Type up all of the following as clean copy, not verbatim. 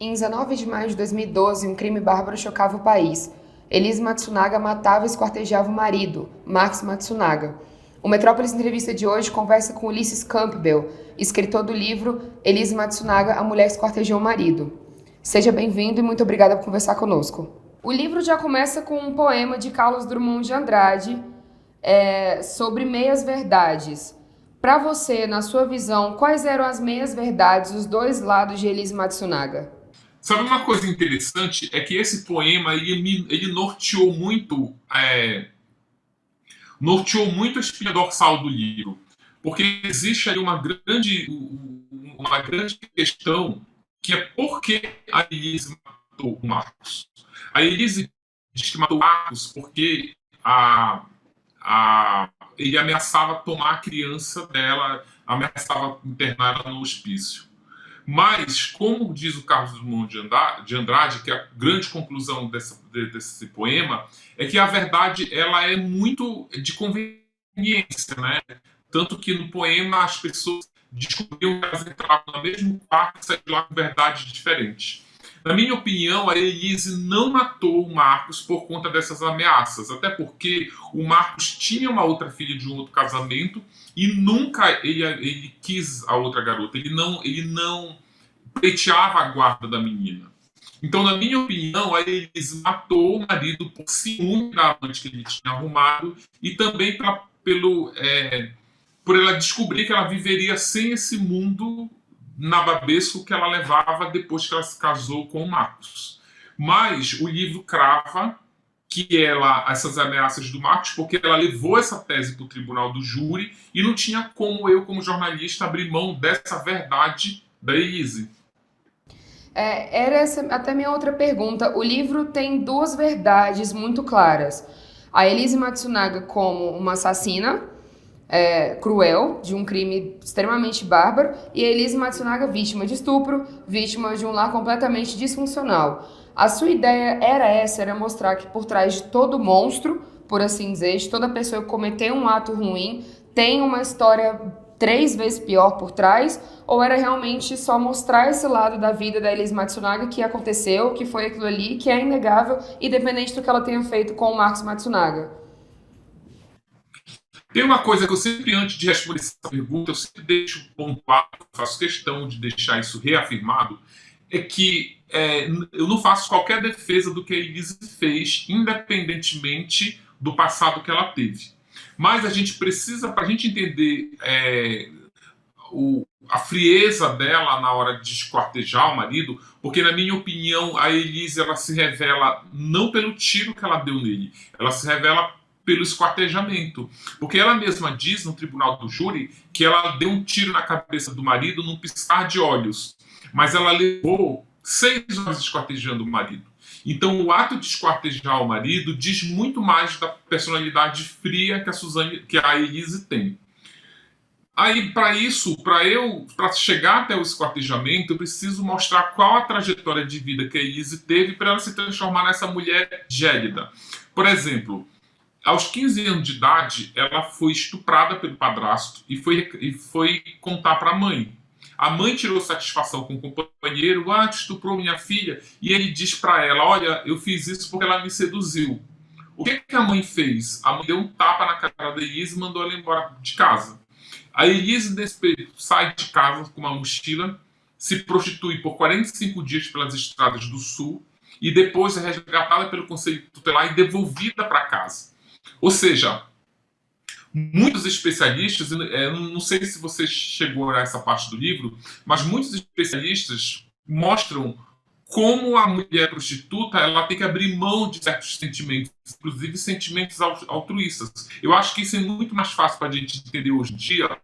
Em 19 de maio de 2012, um crime bárbaro chocava o país. Elise Matsunaga matava e esquartejava o marido, Max Matsunaga. O Metrópolis Entrevista de hoje conversa com Ulisses Campbell, escritor do livro Elise Matsunaga, A Mulher que Esquartejou o Marido. Seja bem-vindo e muito obrigada por conversar conosco. O livro já começa com um poema de Carlos Drummond de Andrade sobre meias-verdades. Para você, na sua visão, quais eram as meias-verdades, os dois lados de Elise Matsunaga? Sabe uma coisa interessante? É que esse poema ele norteou muito a espinha dorsal do livro. Porque existe ali uma grande questão que é por que a Elise matou o Marcos. A Elise diz que matou o Marcos porque ele ameaçava tomar a criança dela, ameaçava internar ela no hospício. Mas, como diz o Carlos Drummond de Andrade, que é a grande conclusão desse poema, é que a verdade ela é muito de conveniência, né? Tanto que no poema as pessoas descobriam que elas entravam no mesmo quarto e saíam lá com verdades diferentes. Na minha opinião, a Elise não matou o Marcos por conta dessas ameaças, até porque o Marcos tinha uma outra filha de um outro casamento e nunca ele quis a outra garota. Ele não pleiteava a guarda da menina. Então, na minha opinião, a Elise matou o marido por ciúme da amante que ele tinha arrumado e também por ela descobrir que ela viveria sem esse mundo nababesco que ela levava depois que ela se casou com o Marcos. Mas o livro crava que essas ameaças do Marcos, porque ela levou essa tese para o tribunal do júri e não tinha como eu, como jornalista, abrir mão dessa verdade da Elise. Era essa até minha outra pergunta. O livro tem duas verdades muito claras. A Elise Matsunaga como uma assassina cruel, de um crime extremamente bárbaro, e a Elise Matsunaga vítima de estupro, vítima de um lar completamente disfuncional. A sua ideia era mostrar que por trás de todo monstro, por assim dizer, de toda pessoa que cometeu um ato ruim, tem uma história três vezes pior por trás, ou era realmente só mostrar esse lado da vida da Elise Matsunaga que aconteceu, que foi aquilo ali, que é inegável, independente do que ela tenha feito com o Marcos Matsunaga? Tem uma coisa que eu sempre, antes de responder essa pergunta, eu sempre deixo pontuado, faço questão de deixar isso reafirmado, é que eu não faço qualquer defesa do que a Elise fez, independentemente do passado que ela teve. Mas a gente precisa, para a gente entender a frieza dela na hora de esquartejar o marido, porque na minha opinião a Elise ela se revela não pelo tiro que ela deu nele, ela se revela pelo esquartejamento, porque ela mesma diz no tribunal do júri que ela deu um tiro na cabeça do marido num piscar de olhos, mas ela levou 6 horas esquartejando o marido. Então, o ato de esquartejar o marido diz muito mais da personalidade fria que a Elise tem. Aí, para chegar até o esquartejamento, eu preciso mostrar qual a trajetória de vida que a Elise teve para ela se transformar nessa mulher gélida. Por exemplo, aos 15 anos de idade, ela foi estuprada pelo padrasto e foi contar para a mãe. A mãe tirou satisfação com o companheiro, te estuprou minha filha, e ele diz para ela, olha, eu fiz isso porque ela me seduziu. O que a mãe fez? A mãe deu um tapa na cara da Elise e mandou ela embora de casa. A Elise, nesse período, sai de casa com uma mochila, se prostitui por 45 dias pelas estradas do sul e depois é resgatada pelo Conselho Tutelar e devolvida para casa. Ou seja, muitos especialistas, não sei se você chegou a essa parte do livro, mas muitos especialistas mostram como a mulher prostituta ela tem que abrir mão de certos sentimentos, inclusive sentimentos altruístas. Eu acho que isso é muito mais fácil para a gente entender hoje em dia,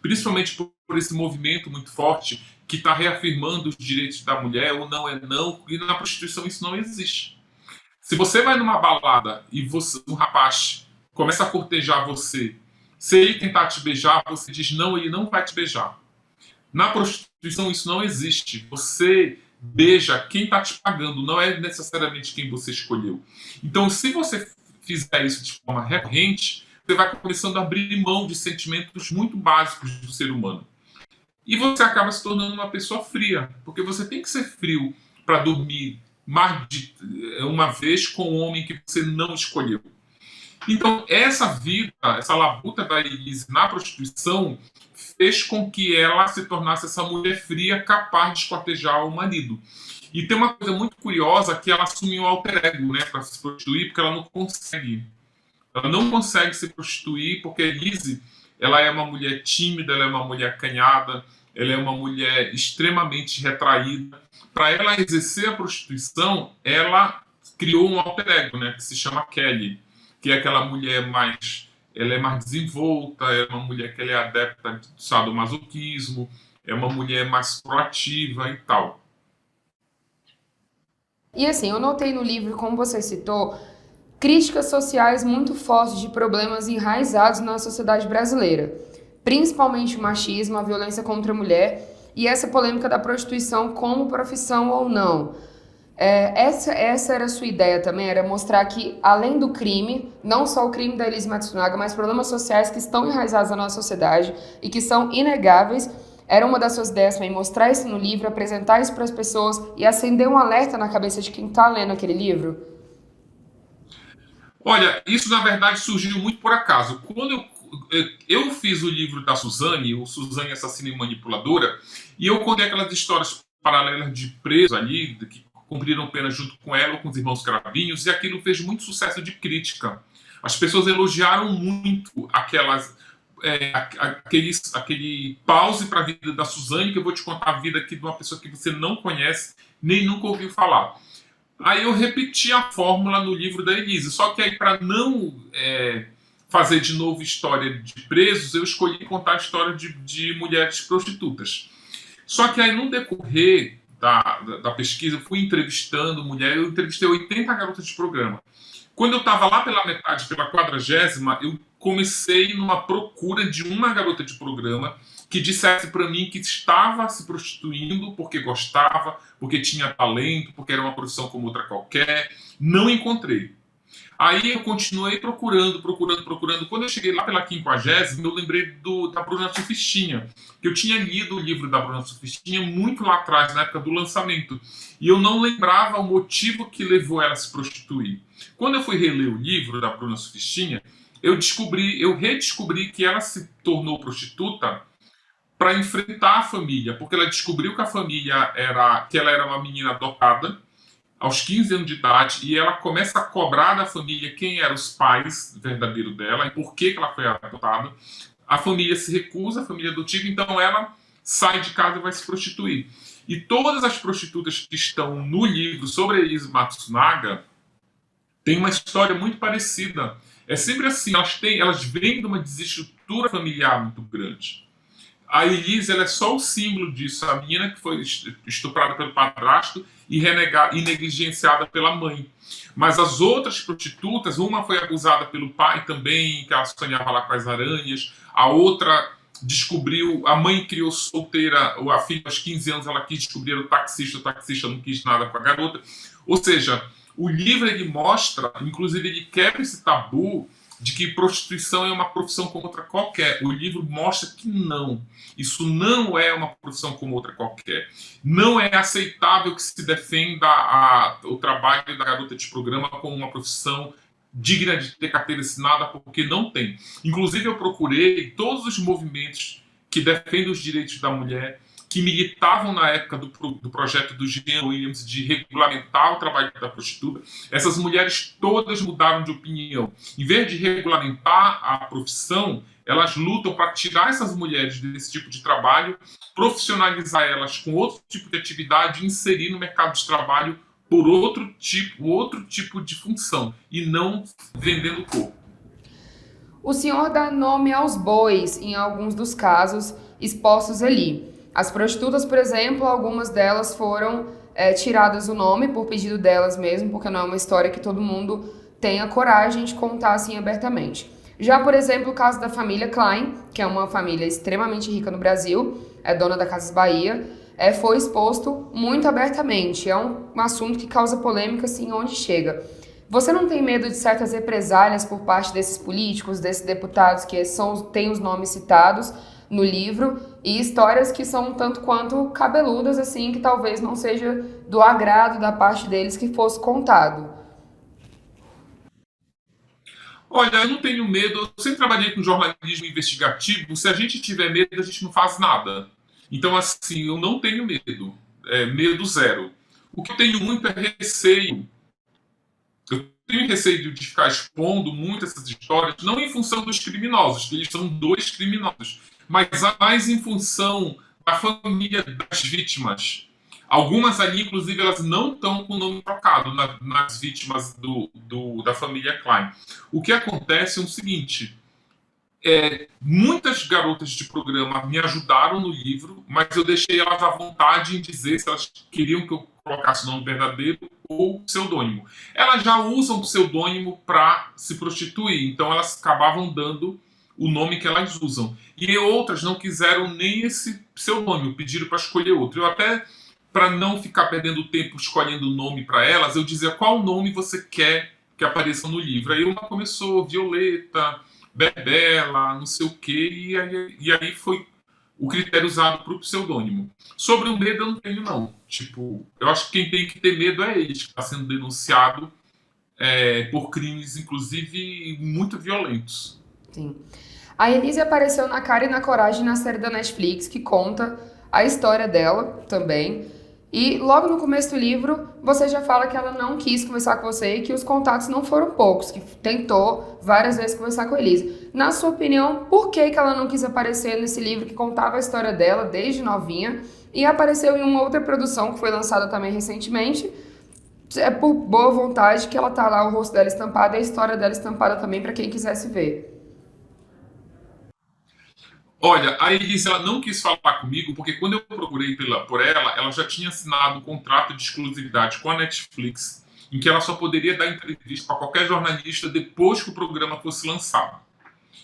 principalmente por esse movimento muito forte que está reafirmando os direitos da mulher, o não é não, e na prostituição isso não existe. Se você vai numa balada e um rapaz começa a cortejar você, se ele tentar te beijar, você diz não, ele não vai te beijar. Na prostituição isso não existe. Você beija quem está te pagando, não é necessariamente quem você escolheu. Então, se você fizer isso de forma recorrente, você vai começando a abrir mão de sentimentos muito básicos do ser humano. E você acaba se tornando uma pessoa fria, porque você tem que ser frio para dormir mais de uma vez com um homem que você não escolheu. Então, essa vida, essa labuta da Elise na prostituição fez com que ela se tornasse essa mulher fria capaz de esquartejar o marido. E tem uma coisa muito curiosa que ela assumiu um alter ego, né, para se prostituir, porque ela não consegue. Ela não consegue se prostituir porque a Elise, ela é uma mulher tímida, ela é uma mulher acanhada, ela é uma mulher extremamente retraída. Para ela exercer a prostituição, ela criou um alter ego, né, que se chama Kelly, que é aquela mulher mais, ela é mais desenvolta, é uma mulher que ela é adepta do sadomasoquismo, é uma mulher mais proativa e tal. E assim, eu notei no livro, como você citou, críticas sociais muito fortes de problemas enraizados na sociedade brasileira, principalmente o machismo, a violência contra a mulher e essa polêmica da prostituição como profissão ou não. Essa era a sua ideia também, era mostrar que, além do crime, não só o crime da Elise Matsunaga, mas problemas sociais que estão enraizados na nossa sociedade e que são inegáveis. Era uma das suas ideias também, mostrar isso no livro, apresentar isso para as pessoas e acender um alerta na cabeça de quem está lendo aquele livro? Olha, isso na verdade surgiu muito por acaso. Quando eu fiz o livro da Suzane, o Suzane Assassina e Manipuladora, e eu contei aquelas histórias paralelas de presos ali, que cumpriram pena junto com ela ou com os irmãos Cravinhos, e aquilo fez muito sucesso de crítica. As pessoas elogiaram muito aquele pause para a vida da Suzane, que eu vou te contar a vida aqui de uma pessoa que você não conhece, nem nunca ouviu falar. Aí eu repeti a fórmula no livro da Elise, só que aí para não fazer de novo história de presos, eu escolhi contar a história de mulheres prostitutas. Só que aí no decorrer da pesquisa, eu fui entrevistando mulheres, eu entrevistei 80 garotas de programa. Quando eu estava lá pela metade, pela 40ª, eu comecei numa procura de uma garota de programa que dissesse para mim que estava se prostituindo porque gostava, porque tinha talento, porque era uma profissão como outra qualquer. Não encontrei. Aí eu continuei procurando. Quando eu cheguei lá pela 50ª, eu lembrei da Bruna Surfistinha, que eu tinha lido o livro da Bruna Surfistinha muito lá atrás, na época do lançamento. E eu não lembrava o motivo que levou ela a se prostituir. Quando eu fui reler o livro da Bruna Surfistinha, eu redescobri que ela se tornou prostituta para enfrentar a família, porque ela descobriu que que ela era uma menina adotada aos 15 anos de idade, e ela começa a cobrar da família quem eram os pais verdadeiros dela e por que ela foi adotada. A família se recusa, a família adotiva, então ela sai de casa e vai se prostituir. E todas as prostitutas que estão no livro sobre a Elise Matsunaga têm uma história muito parecida. É sempre assim, elas vêm de uma desestrutura familiar muito grande. A Elise, ela é só o símbolo disso, a menina que foi estuprada pelo padrasto e negligenciada pela mãe. Mas as outras prostitutas, uma foi abusada pelo pai também, que ela sonhava lá com as aranhas, a outra descobriu, a mãe criou solteira, ou a filha aos 15 anos ela quis descobrir o taxista não quis nada com a garota. Ou seja, o livro ele mostra, inclusive ele quebra esse tabu de que prostituição é uma profissão como outra qualquer. O livro mostra que não. Isso não é uma profissão como outra qualquer. Não é aceitável que se defenda o trabalho da garota de programa como uma profissão digna de ter carteira assinada, porque não tem. Inclusive, eu procurei todos os movimentos que defendem os direitos da mulher, que militavam na época do projeto do Jean Williams de regulamentar o trabalho da prostituta. Essas mulheres todas mudaram de opinião. Em vez de regulamentar a profissão, elas lutam para tirar essas mulheres desse tipo de trabalho, profissionalizar elas com outro tipo de atividade e inserir no mercado de trabalho por outro tipo de função, e não vendendo corpo. O senhor dá nome aos bois em alguns dos casos expostos ali. As prostitutas, por exemplo, algumas delas foram tiradas o nome por pedido delas mesmo, porque não é uma história que todo mundo tenha coragem de contar assim abertamente. Já, por exemplo, o caso da família Klein, que é uma família extremamente rica no Brasil, é dona da Casas Bahia, foi exposto muito abertamente. É um assunto que causa polêmica assim onde chega. Você não tem medo de certas represálias por parte desses políticos, desses deputados que têm os nomes citados, no livro, e histórias que são tanto quanto cabeludas, assim, que talvez não seja do agrado da parte deles que fosse contado. Olha, eu não tenho medo, eu sempre trabalhei com jornalismo investigativo, se a gente tiver medo, a gente não faz nada. Então, assim, eu não tenho medo, medo zero. O que eu tenho muito é receio. Eu tenho receio de ficar expondo muito essas histórias, não em função dos criminosos, que eles são dois criminosos, mas mais em função da família das vítimas. Algumas ali, inclusive, elas não estão com o nome trocado nas vítimas da família Klein. O que acontece é o seguinte: muitas garotas de programa me ajudaram no livro, mas eu deixei elas à vontade em dizer se elas queriam que eu colocasse o nome verdadeiro ou pseudônimo. Elas já usam pseudônimo para se prostituir, então elas acabavam dando o nome que elas usam. E outras não quiseram nem esse pseudônimo, pediram para escolher outro. Eu até, para não ficar perdendo tempo escolhendo o nome para elas, eu dizia qual nome você quer que apareça no livro. Aí uma começou, Violeta, Bebela, não sei o quê, e aí foi o critério usado para o pseudônimo. Sobre o medo eu não tenho, não. Tipo, eu acho que quem tem que ter medo é ele, que está sendo denunciado por crimes, inclusive, muito violentos. Sim. A Elise apareceu na Cara e na Coragem na série da Netflix, que conta a história dela também. E logo no começo do livro, você já fala que ela não quis conversar com você e que os contatos não foram poucos, que tentou várias vezes conversar com a Elise. Na sua opinião, por que ela não quis aparecer nesse livro que contava a história dela desde novinha e apareceu em uma outra produção que foi lançada também recentemente? É por boa vontade que ela tá lá, o rosto dela estampado e a história dela estampada também para quem quisesse ver. Olha, a Elise ela não quis falar comigo porque quando eu procurei por ela já tinha assinado um contrato de exclusividade com a Netflix em que ela só poderia dar entrevista para qualquer jornalista depois que o programa fosse lançado.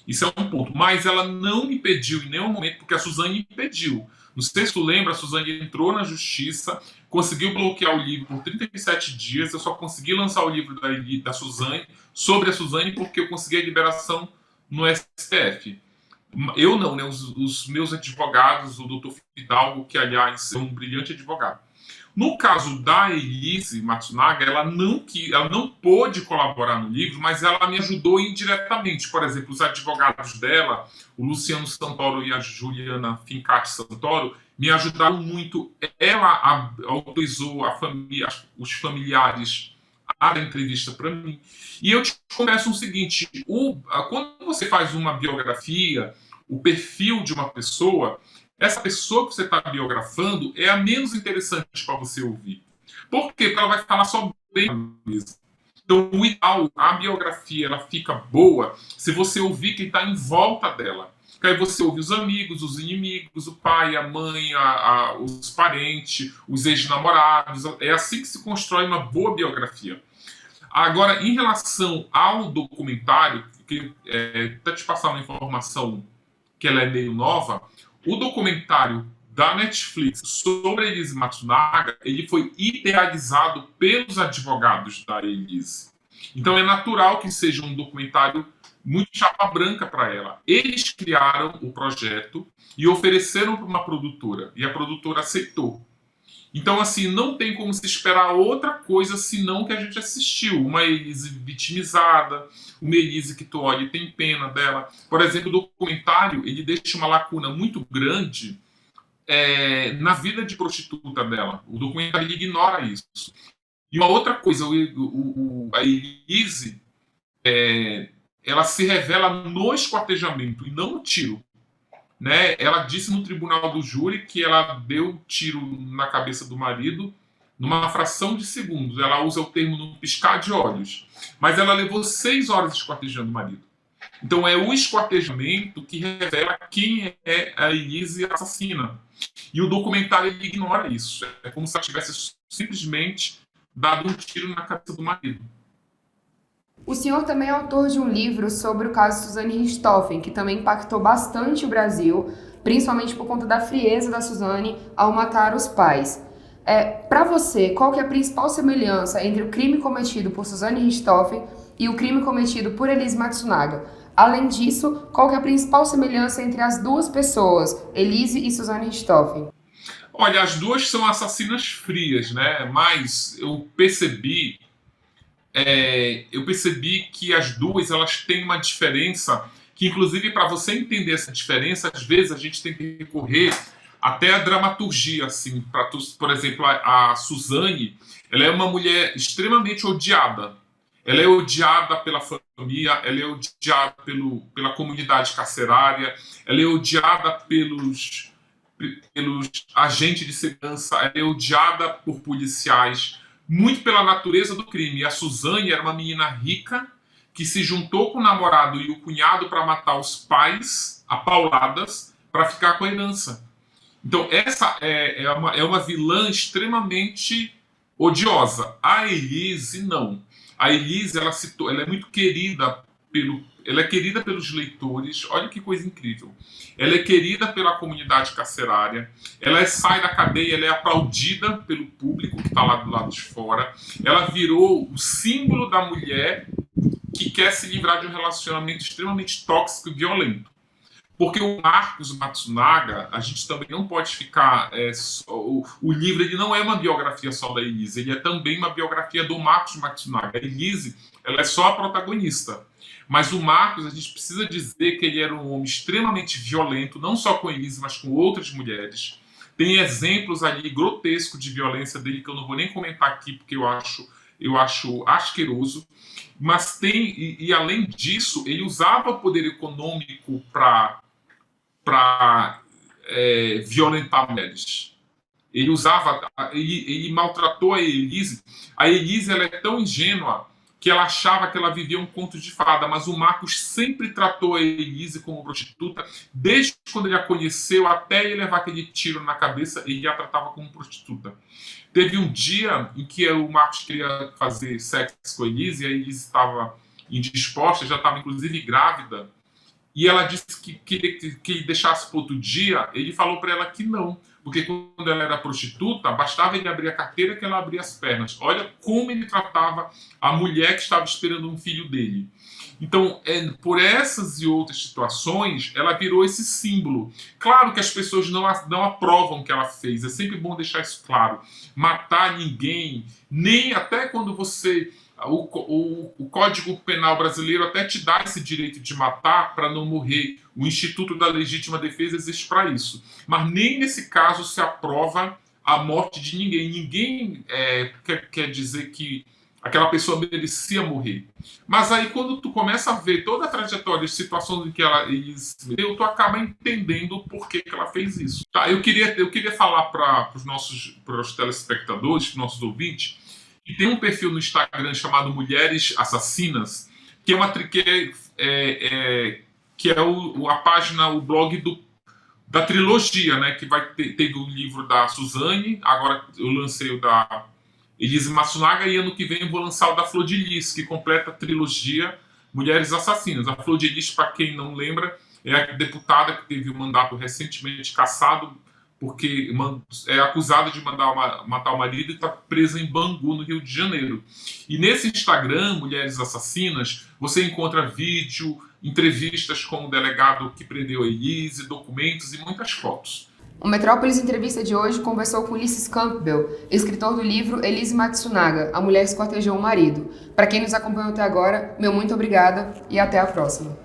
Isso é um ponto. Mas ela não me pediu em nenhum momento, porque a Suzane me pediu. Não sei se tu lembra, a Suzane entrou na justiça, conseguiu bloquear o livro por 37 dias. Eu só consegui lançar o livro da Suzane, sobre a Suzane, porque eu consegui a liberação no STF. Eu não, né? Os meus advogados, o doutor Fidalgo, que aliás é um brilhante advogado. No caso da Elise Matsunaga, ela não pôde colaborar no livro, mas ela me ajudou indiretamente. Por exemplo, os advogados dela, o Luciano Santoro e a Juliana Fincati Santoro, me ajudaram muito. Ela autorizou os familiares a dar entrevista para mim. E eu te confesso o seguinte: quando você faz uma biografia, o perfil de uma pessoa, essa pessoa que você está biografando é a menos interessante para você ouvir. Por quê? Porque ela vai falar só bem mesmo. Então, o ideal, a biografia, ela fica boa se você ouvir quem está em volta dela. Porque aí você ouve os amigos, os inimigos, o pai, a mãe, os parentes, os ex-namorados. É assim que se constrói uma boa biografia. Agora, em relação ao documentário, até te passar uma informação que ela é meio nova, o documentário da Netflix sobre a Elise Matsunaga, ele foi idealizado pelos advogados da Elise. Então é natural que seja um documentário muito chapa branca para ela. Eles criaram o projeto e ofereceram para uma produtora, e a produtora aceitou. Então, assim, não tem como se esperar outra coisa senão que a gente assistiu. Uma Elise vitimizada, uma Elise que tu olha e tem pena dela. Por exemplo, o documentário, ele deixa uma lacuna muito grande na vida de prostituta dela. O documentário ele ignora isso. E uma outra coisa, a Elise, ela se revela no esquartejamento e não no tiro. Né? Ela disse no tribunal do júri que ela deu tiro na cabeça do marido numa fração de segundos. Ela usa o termo no piscar de olhos. Mas ela levou 6 horas esquartejando o marido. Então é o esquartejamento que revela quem é a Elise assassina. E o documentário ele ignora isso. É como se ela tivesse simplesmente dado um tiro na cabeça do marido. O senhor também é autor de um livro sobre o caso Suzane Richthofen, que também impactou bastante o Brasil, principalmente por conta da frieza da Suzane ao matar os pais. Para você, qual que é a principal semelhança entre o crime cometido por Suzane Richthofen e o crime cometido por Elise Matsunaga? Além disso, qual que é a principal semelhança entre as duas pessoas, Elise e Suzane Richthofen? Olha, as duas são assassinas frias, né? Mas eu percebi que as duas elas têm uma diferença que, inclusive, para você entender essa diferença, às vezes a gente tem que recorrer até a dramaturgia, assim. Por exemplo, a Suzane, ela é uma mulher extremamente odiada. Ela é odiada pela família, ela é odiada pela comunidade carcerária, ela é odiada pelos agentes de segurança, ela é odiada por policiais, muito pela natureza do crime. A Suzane era uma menina rica que se juntou com o namorado e o cunhado para matar os pais a pauladas para ficar com a herança. Então, essa é uma vilã extremamente odiosa. A Elise, não. A Elise, ela é muito querida ela é querida pelos leitores. Olha que coisa incrível. Ela é querida pela comunidade carcerária. Ela sai da cadeia, ela é aplaudida pelo público que está lá do lado de fora. Ela virou o símbolo da mulher que quer se livrar de um relacionamento extremamente tóxico e violento. Porque o Marcos Matsunaga, a gente também não pode ficar... o livro ele não é uma biografia só da Elise, ele é também uma biografia do Marcos Matsunaga. A Elise, ela é só a protagonista. Mas o Marcos, a gente precisa dizer que ele era um homem extremamente violento, não só com a Elise, mas com outras mulheres. Tem exemplos ali grotescos de violência dele que eu não vou nem comentar aqui, porque eu acho asqueroso. Mas e além disso, ele usava o poder econômico para violentar mulheres. Ele maltratou a Elise. A Elise ela é tão ingênua que ela achava que ela vivia um conto de fada, mas o Marcos sempre tratou a Elise como prostituta, desde quando ele a conheceu até ele levar aquele tiro na cabeça, ele a tratava como prostituta. Teve um dia em que o Marcos queria fazer sexo com a Elise, e a Elise estava indisposta, já estava inclusive grávida, e ela disse que ele deixasse para outro dia. Ele falou para ela que não, porque quando ela era prostituta, bastava ele abrir a carteira que ela abria as pernas. Olha como ele tratava a mulher que estava esperando um filho dele. Então, por essas e outras situações, ela virou esse símbolo. Claro que as pessoas não aprovam o que ela fez, é sempre bom deixar isso claro. Matar ninguém, nem até quando você... O Código Penal brasileiro até te dá esse direito de matar para não morrer. O Instituto da Legítima Defesa existe para isso. Mas nem nesse caso se aprova a morte de ninguém. Ninguém quer dizer que aquela pessoa merecia morrer. Mas aí quando tu começa a ver toda a trajetória de situações em que ela se meteu, tu acaba entendendo por que ela fez isso. Tá, eu queria falar para os telespectadores, para os nossos ouvintes, e tem um perfil no Instagram chamado Mulheres Assassinas, que é a página, o blog da trilogia, né? Que teve o livro da Suzane, agora eu lancei o da Elise Matsunaga, e ano que vem eu vou lançar o da Flor de Lis, que completa a trilogia Mulheres Assassinas. A Flor de Lis, para quem não lembra, é a deputada que teve o mandato recentemente cassado porque é acusada de matar o marido e está presa em Bangu, no Rio de Janeiro. E nesse Instagram, Mulheres Assassinas, você encontra vídeo, entrevistas com o delegado que prendeu a Elise, documentos e muitas fotos. O Metrópolis Entrevista de hoje conversou com Ulisses Campbell, escritor do livro Elise Matsunaga, A Mulher que Esquartejou o Marido. Para quem nos acompanhou até agora, meu muito obrigada e até a próxima.